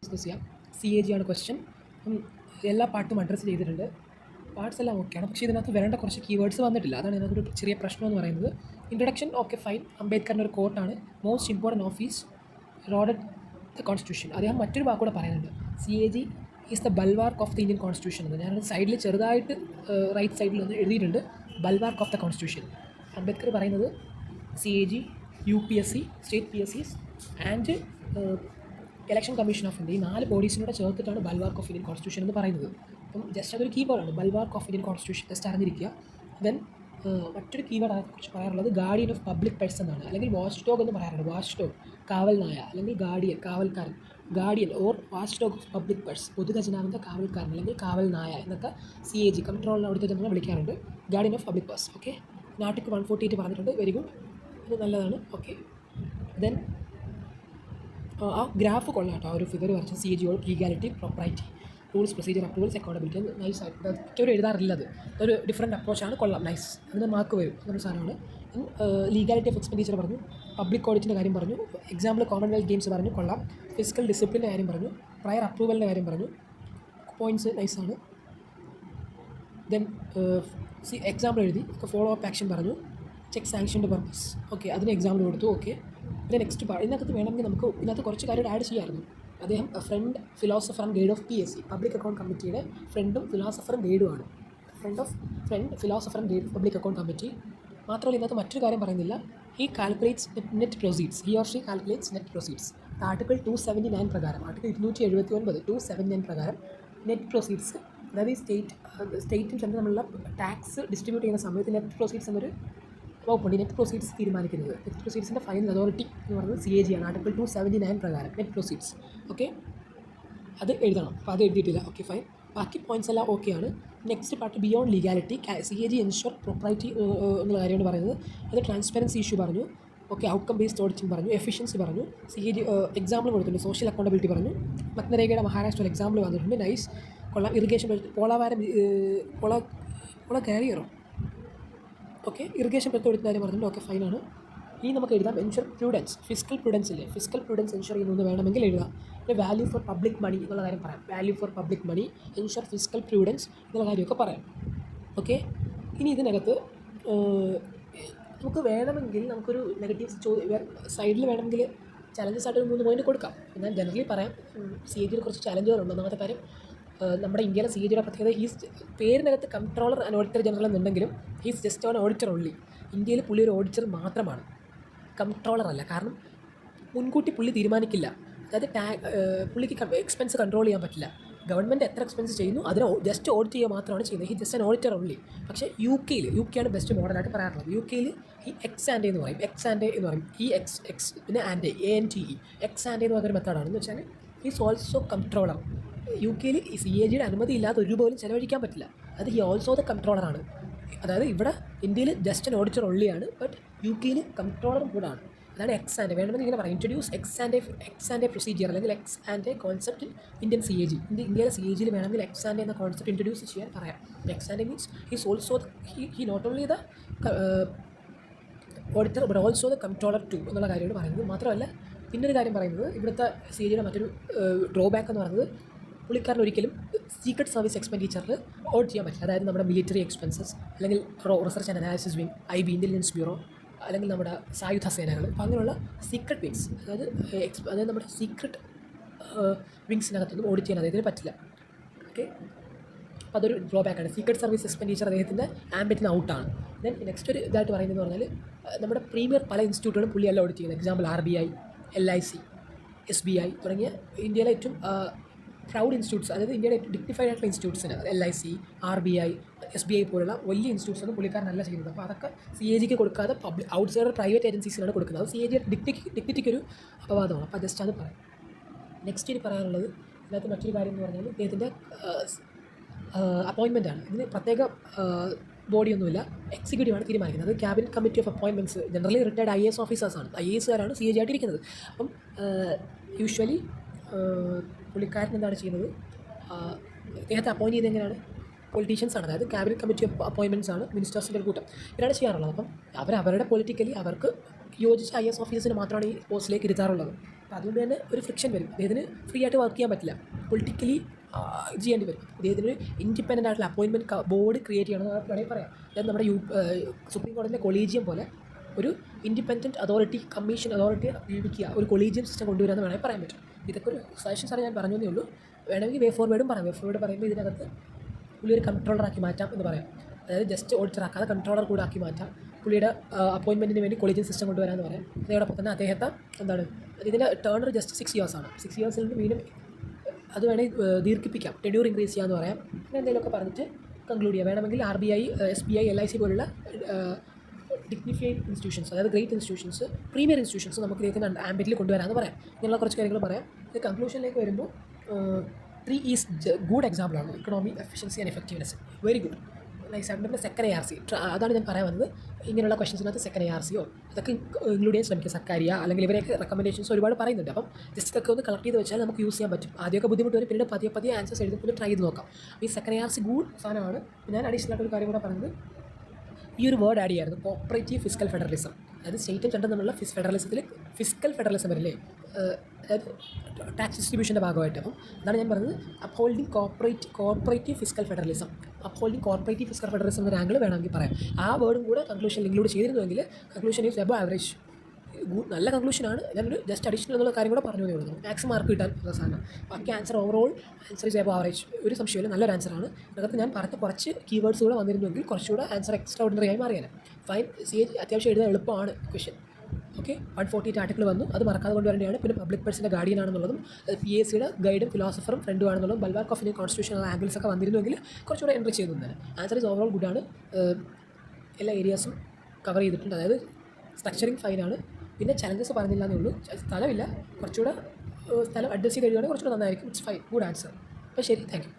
Discuss ചെയ്യാം. CAG ആണ് question. എല്ലാ പാർട്ടും അഡ്രസ്സ് ചെയ്തിട്ടുണ്ട്. പാർട്സ് എല്ലാം ഓക്കെയാണ്, പക്ഷേ ഇതിനകത്ത് വരേണ്ട കുറച്ച് കീവേഡ്സ് വന്നിട്ടില്ല. അതാണ് ഇതിനകത്തൊരു ചെറിയ പ്രശ്നം എന്ന് പറയുന്നത്. ഇൻട്രൊഡക്ഷൻ ഓക്കെ ഫൈൻ, അംബേദ്കറിൻ്റെ ഒരു കോട്ടാണ്, മോസ്റ്റ് ഇമ്പോർട്ടൻറ്റ് ഓഫീസ് റോഡഡ് ദ കോൺസ്റ്റിറ്റ്യൂഷൻ. അദ്ദേഹം മറ്റൊരു വാക്കൂടെ പറയുന്നുണ്ട്, CAG is the bulwark of the Indian constitution എന്ന്. ഞാനൊരു സൈഡിൽ ചെറുതായിട്ട് റൈറ്റ് സൈഡിൽ ഒന്ന് എഴുതിയിട്ടുണ്ട്, bulwark of the constitution. Ambedkar പറയുന്നത് CAG, UPSC, state PSCs and election commission of India, ഈ 4 ബോഡീസിനോട് ചേർത്തിട്ടാണ് ബൾവാർക്ക് ഓഫ് ഇന്ത്യൻ കോൺസ്റ്റിറ്റ്യൂഷൻ എന്ന് പറയുന്നത്. അപ്പം ജസ്റ്റ് അതൊരു കീവേഡാണ്, ബൾവാർക്ക് ഓഫ് ഇന്ത്യൻ കോൺസ്റ്റിറ്റ്യൂഷൻ, ജസ്റ്റ് അറിഞ്ഞിരിക്കുക. ദെൻ മറ്റൊരു കീവേഡ് അതിനെക്കുറിച്ച് പറയാറുള്ളത് ഗാർഡിയൻ ഓഫ് പബ്ലിക് പേഴ്സൺ ആണ്, അല്ലെങ്കിൽ വാച്ച് ഡോഗ് എന്ന് പറയാറുണ്ട്. വാച്ച് ഡോഗ്, കാവൽ നായ, അല്ലെങ്കിൽ ഗാർഡിയൻ, കാവൽക്കാരൻ. Guardian or watch dog of public purse, പൊതുഖജനാവിൻ്റെ കാവൽക്കാരൻ അല്ലെങ്കിൽ കാവൽ നായ എന്നൊക്കെ CAG കൺട്രോളിന് അവിടുത്തെ ജനങ്ങളെ വിളിക്കാറുണ്ട്. Guardian of public purse. Okay, article 148 പറഞ്ഞിട്ടുണ്ട്, വെരി ഗുഡ്, ഇത് നല്ലതാണ്. ഓക്കെ, ദെൻ ആ ഗ്രാഫ് കൊള്ളാം കേട്ടോ, ആ ഒരു ഫിഗർ വരച്ച CAG legality, propriety, rules, procedure, approvals, accountability. Nice ആയിട്ട് മിക്കവരും എഴുതാറില്ല, അത് ഒരു ഡിഫറെൻറ്റ് അപ്രോച്ചാണ്, കൊള്ളാം, നൈസ്. അതിന് മാർക്ക് വരും, അങ്ങനൊരു സാധനമാണ്. ലീഗാലിറ്റി ഓഫ് എക്സ്പെൻഡിച്ചർ പറഞ്ഞു, പബ്ലിക് ഓഡിറ്റിൻ്റെ കാര്യം പറഞ്ഞു, എക്സാമ്പിൾ കോമൺവെൽത്ത് ഗെയിംസ് പറഞ്ഞു, കൊള്ളാം. ഫിസിക്കൽ ഡിസിപ്ലിൻ്റെ കാര്യം പറഞ്ഞു, പ്രയർ അപ്രൂവലിൻ്റെ കാര്യം പറഞ്ഞു, പോയിൻറ്റ്സ് നൈസാണ്. ദെൻ എക്സാമ്പിൾ എഴുതി, ഫോളോ അപ്പ് ആക്ഷൻ പറഞ്ഞു, ചെക്ക് സാങ്ഷൻ്റെ പർപ്പസ്, ഓക്കെ, അതിന് എക്സാമ്പിൾ കൊടുത്തു. ഓക്കെ, പിന്നെ നെക്സ്റ്റ് ഇതിനകത്ത് വേണമെങ്കിൽ നമുക്ക് ഇതിനകത്ത് കുറച്ച് കാര്യം ആഡ് ചെയ്യാമായിരുന്നു. അദ്ദേഹം friend, philosopher and guide of PSC, public account കമ്മിറ്റിയുടെ ഫ്രണ്ടും ഫിലോസഫറും ഗൈഡുമാണ്. Friend philosopher and guide public account committee. മാത്രമല്ല ഇതിനകത്ത് മറ്റൊരു കാര്യം പറയുന്നില്ല, he calculates net proceeds, he or she calculates net proceeds. Article 279 പ്രകാരം, ആർട്ടിക്കിൾ 279 279 പ്രകാരം നെറ്റ് പ്രൊസീഡ്സ്, അതായത് ഈ സ്റ്റേറ്റും സെൻട്രൽ തമ്മിലുള്ള ടാക്സ് ഡിസ്ട്രിബ്യൂട്ട് ചെയ്യുന്ന സമയത്ത് നെറ്റ് പ്രൊസീഡ്സ് എന്നൊരു വകുപ്പുണ്ട്. നെറ്റ് പ്രൊസീഡ്സ് തീരുമാനിക്കുന്നത്, നെറ്റ് പ്രൊസീഡ്സിൻ്റെ ഫൈനൽ അതോറിറ്റി എന്ന് പറയുന്നത് CAG ആണ്, ആർട്ടിക്കിൾ 279 പ്രകാരം നെറ്റ് പ്രൊസീഡ്സ്. ഓക്കെ, അത് എഴുതണം, അപ്പോൾ അത് എഴുതിയിട്ടില്ല. ഓക്കെ ഫൈൻ, ബാക്കി പോയിൻറ്റ്സ് എല്ലാം ഓക്കെയാണ്. Next part beyond legality, CAG ensure propriety എന്നുള്ള കാര്യമാണ് പറയുന്നത്. അത് ട്രാൻസ്പെറൻസി ഇഷ്യൂ പറഞ്ഞു. ഓക്കെ, ഔട്ട്കം ബേസ്ഡ് ഓഡിറ്റിംഗ് പറഞ്ഞു, എഫിഷ്യൻസി പറഞ്ഞു, CAG എക്സാമ്പിൾ കൊടുത്തിട്ടുണ്ട്, സോഷ്യൽ അക്കൗണ്ടബിലിറ്റി പറഞ്ഞു, പത്മരേഖയുടെ മഹാരാഷ്ട്ര എക്സാമ്പിൾ വന്നിട്ടുണ്ട്, നൈസ്, കൊള്ളാം. ഇറിഗേഷൻ, പോളാവാരം, കാരിയറോ, ഓക്കെ, ഇറിഗേഷൻ പ്രൊജക്ട് കാര്യം പറഞ്ഞിട്ടുണ്ട്. ഓക്കെ ഫൈനാണ്. ഇനി നമുക്ക് എഴുതാം എൻഷുർ പ്രൂഡൻസ്, ഫിസിക്കൽ പ്രൂഡൻസ് ഇല്ലേ, ഫിസിക്കൽ പ്രൂഡൻസ് എൻഷുർ ചെയ്യുന്നത് വേണമെങ്കിൽ എഴുതാം. പിന്നെ വാല്യൂ ഫോർ പബ്ലിക് മണി എന്നുള്ള കാര്യം പറയാം, value for public money, ensure physical prudence എന്നുള്ള കാര്യമൊക്കെ പറയാം. ഓക്കെ, ഇനി ഇതിനകത്ത് നമുക്ക് വേണമെങ്കിൽ നമുക്കൊരു നെഗറ്റീവ് സൈഡിൽ വേണമെങ്കിൽ ചലഞ്ചസ് ആയിട്ട് 3 പോയിന്റ് കൊടുക്കാം. ഞാൻ ജനറലി പറയാം, CAG കുറച്ച് ചലഞ്ചുകളുണ്ട്. ഒന്നാമത്തെ കാര്യം, നമ്മുടെ ഇന്ത്യയിലെ CAG പ്രത്യേകത, പേരിനകത്ത് കൺട്രോളർ ആൻഡ് ഓഡിറ്റർ ജനറൽ എന്നുണ്ടെങ്കിലും he's just on auditor only. ഇന്ത്യയിൽ പുള്ളി ഒരു ഓഡിറ്റർ മാത്രമാണ്, കൺട്രോളർ അല്ല. കാരണം മുൻകൂട്ടി പുള്ളി തീരുമാനിക്കില്ല, അതായത് പുള്ളിക്ക് എക്സ്പെൻസ് കൺട്രോൾ ചെയ്യാൻ പറ്റില്ല. ഗവൺമെൻറ് എത്ര എക്സ്പെൻസ് ചെയ്യുന്നു അതിനെ ജസ്റ്റ് ഓഡിറ്റ് ചെയ്യുക മാത്രമാണ് ചെയ്യുന്നത്. He just an auditor only. പക്ഷേ യു കെയാണ് ബെസ്റ്റ് മോഡലായിട്ട് പറയാറുള്ളത്. UK ഈ എക്സ് ആൻഡ് എന്ന് പറയും, ഈ എക്സ് പിന്നെ ANTE എക്സ് ആൻഡ് എന്ന് പറഞ്ഞൊരു മെത്തേഡാണ്. എന്ന് വെച്ചാൽ he's also controller. UK CAG അനുമതി ഇല്ലാതെ ഒരു പോലും ചിലവഴിക്കാൻ പറ്റില്ല. അത് ഹി ഓൾസോ ദ കൺട്രോളറാണ്. അതായത് ഇവിടെ ഇന്ത്യയിൽ ജസ്റ്റ് ആൻ ഓഡിറ്റർ ഒള്ളിയാണ്, ബട്ട് UK കൺട്രോളറും കൂടാണ്. അതാണ് എക്സ് ആൻഡ്. വേണമെങ്കിൽ ഇങ്ങനെ പറയാം, ഇൻട്രൊഡ്യൂസ് എക്സ് ആൻഡ് പ്രൊസീജിയർ, അല്ലെങ്കിൽ ex and concept Indian CAG. ഇന്ത്യയിലെ CAG വേണമെങ്കിൽ എക്സ് ആൻഡ് എന്ന കോൺസെപ്റ്റ് ഇൻട്രൊഡ്യൂസ് ചെയ്യാൻ പറയാം. Ex and means he's also he not only the auditor but also the controller to എന്നുള്ള കാര്യമാണ് പറയുന്നത്. മാത്രമല്ല പിന്നൊരു കാര്യം പറയുന്നത്, ഇവിടുത്തെ CAG മറ്റൊരു ഡ്രോബാക്ക് എന്ന് പറയുന്നത്, പുള്ളിക്കാരൻ ഒരിക്കലും സീക്രട്ട് സർവീസ് എക്സ്പെൻഡിച്ചറിൽ ഓഡിറ്റ് ചെയ്യാൻ പറ്റില്ല. അതായത് നമ്മുടെ മിലിറ്ററി എക്സ്പെൻസസ്, അല്ലെങ്കിൽ research and analysis wing, IB intelligence bureau, അല്ലെങ്കിൽ നമ്മുടെ സായുധ സേനകൾ, അപ്പോൾ അങ്ങനെയുള്ള സീക്രട്ട് വിങ്സ്, അതായത് നമ്മുടെ സീക്രട്ട് വിങ്സിനകത്തൊന്നും ഓഡിറ്റ് ചെയ്യാൻ അദ്ദേഹത്തിന് പറ്റില്ല. ഓക്കെ, അപ്പോൾ അതൊരു ഡ്രോബാക്കാണ്. സീക്രട്ട് സർവീസ് എക്സ്പെൻഡിച്ചർ അദ്ദേഹത്തിൻ്റെ ആംബിറ്റിന് ഔട്ടാണ്. ദെൻ നെക്സ്റ്റ് ഒരു ഇതായിട്ട് പറയുന്നതെന്ന് പറഞ്ഞാൽ, നമ്മുടെ പ്രീമിയർ പല ഇൻസ്റ്റിറ്റ്യൂട്ടുകളും പുള്ളിയല്ല ഓഡിറ്റ് ചെയ്യുന്നത്. എക്സാമ്പിൾ RBI, LIC, SBI തുടങ്ങിയ ഇന്ത്യയിലെ ഏറ്റവും പ്രൗഡ് ഇൻസ്റ്റിറ്റ്യൂട്ട്സ്, അതായത് ഇന്ത്യയുടെ ഡിഗ്നിഫൈഡ് ആയിട്ടുള്ള ഇൻസ്റ്റിറ്റ്യൂട്ട്സിന് LIC, RBI, SBI പോലുള്ള വലിയ ഇൻസ്റ്റിറ്റ്യൂട്ട്സൊന്നും പുള്ളിക്കാരനല്ല ചെയ്യുന്നത്. അപ്പോൾ അതൊക്കെ CAG കൊടുക്കാതെ ഔട്ട്സൈഡർ പ്രൈവറ്റ് ഏജൻസീസിനാണ് കൊടുക്കുന്നത്. അത് CAG ഡിഗ്നിറ്റിക്കൊരു അപവാദമാണ്. അപ്പോൾ ജസ്റ്റ് അത് പറയാം. നെക്സ്റ്റ് ഇനി പറയാനുള്ളത്, ഇതിനകത്ത് മറ്റൊരു കാര്യം എന്ന് പറഞ്ഞാൽ ഇദ്ദേഹത്തിൻ്റെ അപ്പോയിൻമെൻറ്റാണ്. ഇതിന് പ്രത്യേക ബോഡിയൊന്നുമില്ല, എക്സിക്യൂട്ടീവാണ് തീരുമാനിക്കുന്നത്. അത് cabinet committee of appointments, generally retired IAS ഓഫീസേഴ്സാണ്. IASകാരാണ് CAG ആയിട്ടിരിക്കുന്നത്. അപ്പം യൂഷ്വലി പുള്ളിക്കാരൻ എന്താണ് ചെയ്യുന്നത്, ഇദ്ദേഹത്തെ അപ്പോയിൻറ്റ് ചെയ്ത് എങ്ങനെയാണ്, പൊളിറ്റീഷ്യൻസാണ്, അതായത് ക്യാബിനറ്റ് കമ്മിറ്റി ഓഫ് അപ്പോയിൻമെൻറ്റ്സ് ആണ് മിനിസ്റ്റേഴ്സിൻ്റെ ഒരു കൂട്ടം, ഇവരാണ് ചെയ്യാറുള്ളത്. അപ്പം അവരുടെ പൊളിറ്റിക്കലി അവർക്ക് യോജിച്ച IAS ഓഫീസേഴ്സിന് മാത്രമാണ് ഈ പോസ്റ്റിലേക്ക് ഇരുത്താറുള്ളത്. അപ്പോൾ അതുകൊണ്ട് തന്നെ ഒരു ഫ്രിക്ഷൻ വരും. അദ്ദേഹത്തിന് ഫ്രീ ആയിട്ട് വർക്ക് ചെയ്യാൻ പറ്റില്ല, പൊളിറ്റിക്കലി ചെയ്യേണ്ടി വരും. അദ്ദേഹത്തിന് ഇൻഡിപെൻഡൻ്റ് ആയിട്ടുള്ള അപ്പോയിൻമെൻറ്റ് ബോർഡ് ക്രിയേറ്റ് ചെയ്യണമെന്ന് വേണമെങ്കിൽ പറയാം. അതായത് നമ്മുടെ സുപ്രീം കോടതിയിലെ കൊളീജിയം പോലെ ഒരു ഇൻഡിപെൻഡൻറ്റ് അതോറിറ്റി, കമ്മീഷൻ അതോറിറ്റി നിയമിക്കുക, ഒരു കൊളീജിയം സിസ്റ്റം കൊണ്ടുവരാമെന്ന് വേണമെങ്കിൽ പറയാൻ പറ്റും. ഇതൊക്കെ ഒരു സജഷൻസാണ് ഞാൻ പറഞ്ഞതേ ഉള്ളൂ. വേണമെങ്കിൽ വേ ഫോർവേഡും പറയാം. വേ ഫോർവേഡ് പറയുമ്പോൾ ഇതിനകത്ത് പുള്ളി ഒരു കൺട്രോളറാക്കി മാറ്റാം എന്ന് പറയാം. അതായത് ജസ്റ്റ് ഓഡിറ്ററാക്കാതെ കൺട്രോളർ കൂടെ ആക്കി മാറ്റാം. പുള്ളിയുടെ അപ്പോയിൻമെൻറ്റിന് വേണ്ടി കൊളീജിയം സിസ്റ്റം കൊണ്ടുവരാമെന്ന് പറയാം. അതോടൊപ്പം തന്നെ അദ്ദേഹത്തെ എന്താണ്, ഇതിൻ്റെ ടേണർ ജസ്റ്റ് 6 years ആണ്. 6 years നിന്ന് വീണ്ടും അത് വേണമെങ്കിൽ ദീർഘിപ്പിക്കാം, ടെന്യൂർ ഇൻക്രീസ് ചെയ്യാമെന്ന് പറയാം. അങ്ങനെ എന്തെങ്കിലുമൊക്കെ പറഞ്ഞിട്ട് കൺക്ലൂഡ് ചെയ്യാം. വേണമെങ്കിൽ RBI, SBI, LIC പോലുള്ള ഡിഗ്നിഫൈഡ് ഇൻസ്റ്റിറ്റ്യൂഷൻസ്, അതായത് ഗ്രേറ്റ് ഇൻസ്റ്റിറ്റ്യൂഷൻസ്, പ്രീമിയർ ഇൻസ്റ്റിറ്റ്യൂഷൻസ് നമുക്ക് ഇതിന് ആംബിറ്റിൽ കൊണ്ടുവരാമെന്ന് പറയാം. ഇങ്ങനെയുള്ള കുറച്ച് കാര്യങ്ങൾ പറയാം. ഇത് കൺക്ലൂഷനിലേക്ക് വരുമ്പോൾ 3 ഈസ് ഗുഡ് എക്സാമ്പിളാണ്: economy, efficiency and effectiveness. Very good. എക്സാമ്പിളിൻ്റെ സെക്കൻഡ് ARC, അതാണ് ഞാൻ പറയാൻ വന്നത്. ഇങ്ങനെയുള്ള ക്വസ്റ്റൻസിനകത്ത് സെക്കൻഡ് ARCയോ ഇതൊക്കെ ഇൻക്ലൂഡ് ചെയ്യാൻ ശ്രമിക്കുക. സക്കാരിയ അല്ലെങ്കിൽ ഇവരെയൊക്കെ റെക്കമെൻഡേഷൻസ് ഒരുപാട് പറയുന്നുണ്ട്. അപ്പം ജസ്റ്റ് ഇതൊക്കെ ഒന്ന് കളക്ട് ചെയ്ത് വെച്ചാൽ നമുക്ക് യൂസ് ചെയ്യാൻ പറ്റും. ആദ്യമൊക്കെ ബുദ്ധിമുട്ട് വരും, പിന്നീട് പതിയെ ആൻസേഴ്സ് എഴുതി ട്രൈ ചെയ്ത് നോക്കാം. ഈ സെക്കൻഡ് ARC ഗുഡ് സാധനമാണ്. ഞാൻ അഡീഷണൽ ആയിട്ടൊരു കാര്യം കൂടെ പറഞ്ഞത്, ഈ ഒരു വേർഡ് ആഡ് ചെയ്യായിരുന്നു, കോപ്പറേറ്റീവ് ഫിസ്ക്കൽ ഫെഡറലിസം. അതായത് സ്റ്റേറ്റും സെൻട്രലും തമ്മിലുള്ള ഫെഡറലിസത്തിൽ ഫിസ്ക്കൽ ഫെഡറലിസം വരില്ലേ, അതായത് ടാക്സ് ഡിസ്ട്രിബ്യൂഷൻ്റെ ഭാഗമായിട്ട്. അപ്പം അതാണ് ഞാൻ പറഞ്ഞത്, upholding cooperative fiscal federalism. Upholding cooperative fiscal federalism എന്നൊരു ആംഗിൾ വേണമെങ്കിൽ പറയാം. ആ വേർഡും കൂടെ കൺക്ലൂഷനിൽ ഇൻക്ലൂഡ് ചെയ്തിരുന്നുവെങ്കിൽ കൺക്ലൂഷൻ ഈസ് എബോ ആവറേജ്. നല്ല കൺക്ലൂഷനാണ്. ഞാനൊരു ജസ്റ്റ് അഡീഷണൽ എന്നുള്ള കാര്യം കൂടെ പറഞ്ഞു കൊടുക്കുന്നു. മാക്സിമം മാർക്ക് കിട്ടാൻ ഉള്ള സാധനം. ബാക്കി answer overall answer is above average. ഒരു സംശയമില്ല, നല്ലൊരു ആൻസറാണ്. അതിനകത്ത് ഞാൻ പറഞ്ഞ കുറച്ച് കീവേഡ്സ് കൂടെ വന്നിരുന്നെങ്കിൽ കുറച്ചുകൂടെ ആൻസർ എക്സ്ട്രാ ഓർഡിനറി ആയി മാറിയാണ്. ഫൈൻ. CA അത്യാവശ്യം എഴുതാൻ എളുപ്പമാണ് ക്വസ്റ്റ്യൻ. ഓക്കെ, 148 ആർട്ടിക്കിൾ വന്നു, അത് മറക്കാതെ കൊണ്ടുവരേണ്ടതാണ്. പിന്നെ പബ്ലിക് പേഴ്സൻ്റെ ഗാർഡിയൻ ആണെന്നുള്ളതും PSCയുടെ ഗൈഡും ഫിലോസഫറും ഫ്രണ്ടും ആണെന്നുള്ളതും bulwark of Indian constitution angles ഒക്കെ വന്നിരുന്നെങ്കിൽ കുറച്ചുകൂടെ എൻട്രി ചെയ്തതാണ്. ആൻസർ ഈസ് ഓവറോൾ ഗുഡാണ്. എല്ലാ ഏരിയാസും കവർ ചെയ്തിട്ടുണ്ട്. അതായത് സ്ട്രക്ചറിങ് ഫൈനാണ്. പിന്നെ ചലഞ്ചസ് പറഞ്ഞില്ല എന്നേ ഉള്ളൂ. സ്ഥലമില്ല, കുറച്ചുകൂടെ സ്ഥലം അഡ്ജസ്റ്റ് ചെയ്ത് കഴിയുകയാണെങ്കിൽ കുറച്ചുകൂടെ നന്നായിരിക്കും. It's fine, good answer. അപ്പോൾ ശരി, താങ്ക് യു.